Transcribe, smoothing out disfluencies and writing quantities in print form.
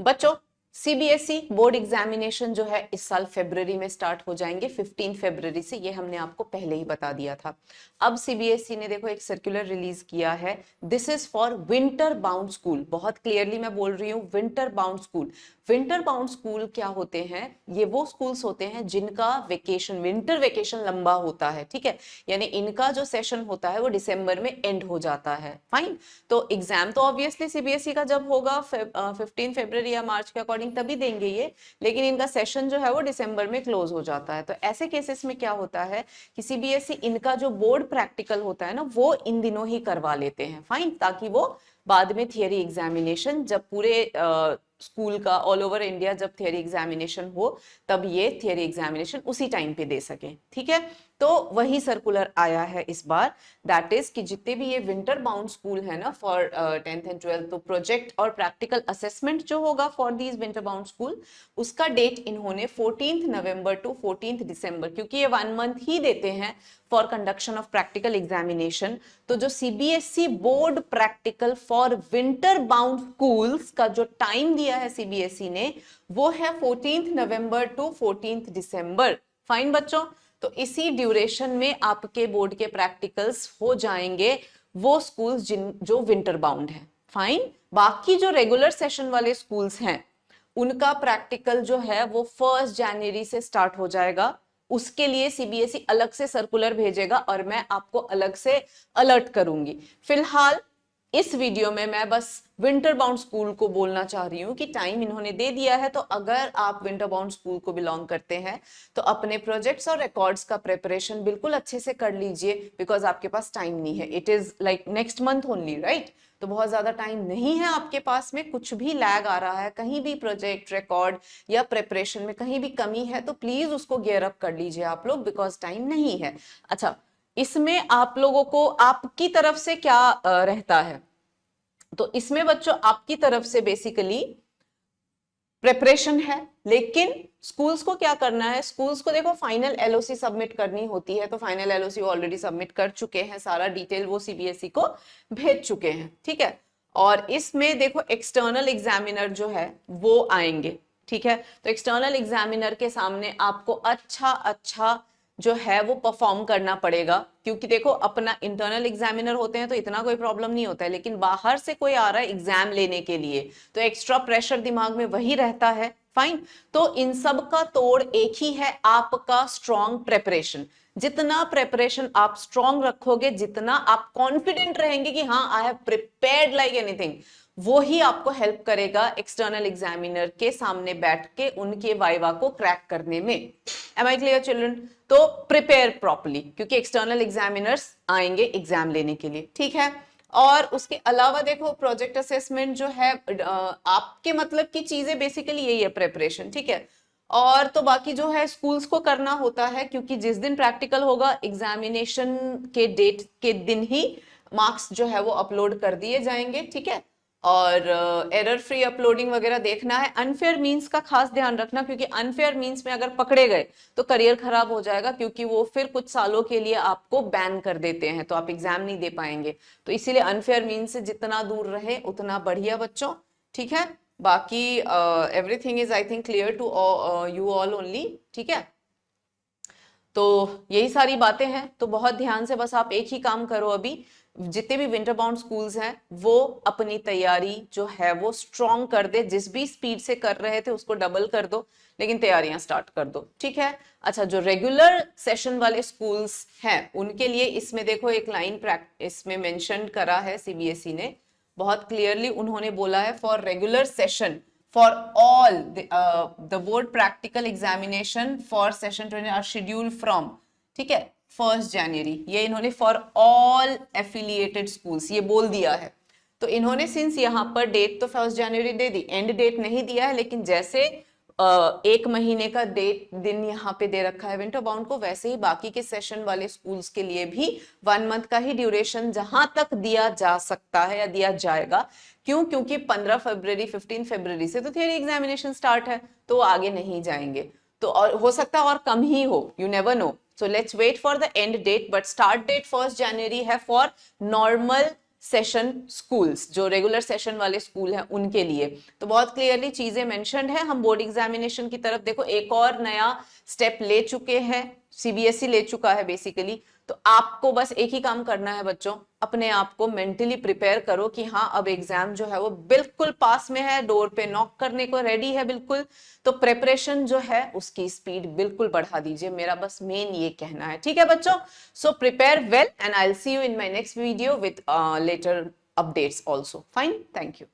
बच्चों CBSE board examination जो है इस साल फरवरी में स्टार्ट हो जाएंगे, 15 फरवरी से, ये हमने आपको पहले ही बता दिया था। अब सीबीएसई ने देखो एक सर्कुलर रिलीज किया है, this is for winter bound school. बहुत क्लियरली मैं बोल रही हूँ, winter bound school. Winter bound school क्या होते हैं? ये वो स्कूल्स होते हैं जिनका वेकेशन, विंटर वेकेशन लंबा होता है, ठीक है, यानी इनका जो सेशन होता है वो दिसंबर में एंड हो जाता है। फाइन, तो एग्जाम तो ऑब्वियसली सीबीएसई का जब होगा 15 फरवरी या मार्च के अकॉर्डिंग तभी देंगे ये, लेकिन इनका सेशन जो है वो दिसंबर में क्लोज हो जाता है। तो ऐसे केसेस में क्या होता है कि सीबीएसई इनका जो बोर्ड प्रैक्टिकल होता है ना वो इन दिनों ही करवा लेते हैं, फाइन, ताकि वो बाद में थियरी एग्जामिनेशन जब पूरे स्कूल का ऑल ओवर इंडिया जब थियरी एग्जामिनेशन हो तब ये थियरी एग्जामिनेशन उसी टाइम पे दे सके, ठीक है। तो वही सर्कुलर आया है इस बार, दैट इज कि जितने भी ये विंटर बाउंड स्कूल है ना फॉर 10th एंड 12th, तो प्रोजेक्ट और प्रैक्टिकल असेसमेंट जो होगा for these winter bound school, उसका डेट इन्होंने 14th नवंबर टू 14th दिसंबर, क्योंकि ये 1 मंथ ही देते हैं for conduction of practical examination. तो जो CBSE board practical for winter bound schools का जो टाइम दिया है सीबीएसई ने, वो है 14th November to 14th December. Fine बच्चों, तो इसी ड्यूरेशन में आपके बोर्ड के प्रैक्टिकल्स हो जाएंगे वो स्कूल्स जो विंटर बाउंड है। फाइन, बाकी जो रेगुलर सेशन वाले स्कूल्स हैं उनका प्रैक्टिकल जो है वो 1 जनवरी से स्टार्ट हो जाएगा। उसके लिए सीबीएसई अलग से सर्कुलर भेजेगा और मैं आपको अलग से अलर्ट करूंगी। फिलहाल इस वीडियो में मैं बस विंटर बाउंड स्कूल को बोलना चाह रही हूँ कि टाइम इन्होंने दे दिया है, तो अगर आप विंटर बाउंड स्कूल को बिलोंग करते हैं तो अपने प्रोजेक्ट्स और रिकॉर्ड्स का प्रिपरेशन बिल्कुल अच्छे से कर लीजिए, बिकॉज आपके पास टाइम नहीं है, it is like next month only, right. तो बहुत ज्यादा टाइम नहीं है आपके पास में, कुछ भी लैग आ रहा है, कहीं भी प्रोजेक्ट रिकॉर्ड या प्रिपरेशन में कहीं भी कमी है तो प्लीज उसको गियर अप कर लीजिए आप लोग, बिकॉज टाइम नहीं है। अच्छा, इसमें आप लोगों को आपकी तरफ से क्या रहता है? तो इसमें बच्चों आपकी तरफ से बेसिकली प्रिपरेशन है, लेकिन स्कूल्स को क्या करना है? स्कूल्स को देखो फाइनल एलओसी सबमिट करनी होती है, तो फाइनल एलओसी ऑलरेडी सबमिट कर चुके हैं, सारा डिटेल वो सीबीएसई को भेज चुके हैं, ठीक है। और इसमें देखो एक्सटर्नल एग्जामिनर जो है वो आएंगे, ठीक है। तो एक्सटर्नल एग्जामिनर के सामने आपको अच्छा जो है वो परफॉर्म करना पड़ेगा, क्योंकि देखो अपना इंटरनल एग्जामिनर होते हैं तो इतना कोई प्रॉब्लम नहीं होता है, लेकिन बाहर से कोई आ रहा है एग्जाम लेने के लिए तो एक्स्ट्रा प्रेशर दिमाग में वही रहता है। फाइन, तो इन सब का तोड़ एक ही है, आपका स्ट्रॉन्ग प्रेपरेशन। जितना प्रेपरेशन आप स्ट्रॉन्ग रखोगे, जितना आप कॉन्फिडेंट रहेंगे कि हाँ I have prepared like anything, वो ही आपको हेल्प करेगा एक्सटर्नल एग्जामिनर के सामने बैठ के उनके वाइवा को क्रैक करने में। Am I clear children? तो प्रिपेयर प्रॉपर्ली, क्योंकि एक्सटर्नल एग्जामिनर्स आएंगे एग्जाम लेने के लिए, ठीक है। और उसके अलावा देखो प्रोजेक्ट असेसमेंट जो है आपके मतलब की चीजें बेसिकली यही है, प्रिपरेशन, ठीक है। और तो बाकी जो है स्कूल्स को करना होता है, क्योंकि जिस दिन प्रैक्टिकल होगा एग्जामिनेशन के डेट के दिन ही मार्क्स जो है वो अपलोड कर दिए जाएंगे, ठीक है। और एरर फ्री अपलोडिंग वगैरह देखना है। अनफेयर मींस का खास ध्यान रखना, क्योंकि अनफेयर मींस में अगर पकड़े गए तो करियर खराब हो जाएगा, क्योंकि वो फिर कुछ सालों के लिए आपको बैन कर देते हैं, तो आप एग्जाम नहीं दे पाएंगे। तो इसीलिए अनफेयर मींस से जितना दूर रहे उतना बढ़िया बच्चों, ठीक है। बाकी everything is I think clear to you all only, ठीक है। तो यही सारी बातें हैं, तो बहुत ध्यान से बस आप एक ही काम करो, अभी जितने भी विंटर बाउंड स्कूल्स हैं वो अपनी तैयारी जो है वो स्ट्रॉन्ग कर दे, जिस भी स्पीड से कर रहे थे उसको डबल कर दो, लेकिन तैयारियां स्टार्ट कर दो, ठीक है। अच्छा, जो रेगुलर सेशन वाले स्कूल्स हैं उनके लिए इसमें देखो एक लाइन इसमें मेंशन करा है सीबीएसई ने, बहुत क्लियरली उन्होंने बोला है for regular session for all the board practical examination for session 20 are scheduled from, ठीक है, 1 जनवरी। ये इन्होंने for all affiliated schools ये बोल दिया है। तो इन्होंने सिंस यहाँ पर डेट तो 1 जनवरी दे दी, एंड डेट नहीं दिया है, लेकिन जैसे 1 महीने का डेट दिन यहाँ पे दे रखा है विंटर बाउंड को, वैसे ही बाकी के सेशन वाले स्कूल्स के लिए भी 1 मंथ का ही ड्यूरेशन जहां तक दिया जा सकता है या दिया जाएगा। क्यों? क्योंकि 15 फरवरी 15 फरवरी से तो थियरी एग्जामिनेशन स्टार्ट है, तो आगे नहीं जाएंगे, तो और हो सकता है और कम ही हो, you never know. So let's wait for the end date, but start date 1 जनवरी है फॉर नॉर्मल सेशन स्कूल्स, जो रेगुलर सेशन वाले स्कूल हैं उनके लिए। तो बहुत क्लियरली चीजें मेंशन्ड है। हम बोर्ड एग्जामिनेशन की तरफ देखो एक और नया स्टेप ले चुके हैं, सीबीएसई ले चुका है बेसिकली। तो आपको बस एक ही काम करना है बच्चों, अपने आप को मेंटली प्रिपेयर करो कि हाँ अब एग्जाम जो है वो बिल्कुल पास में है, डोर पे नॉक करने को रेडी है बिल्कुल। तो प्रिपरेशन जो है उसकी स्पीड बिल्कुल बढ़ा दीजिए, मेरा बस मेन ये कहना है। ठीक है बच्चों, so prepare well and I will see you in my next video with later updates also. Fine, thank you.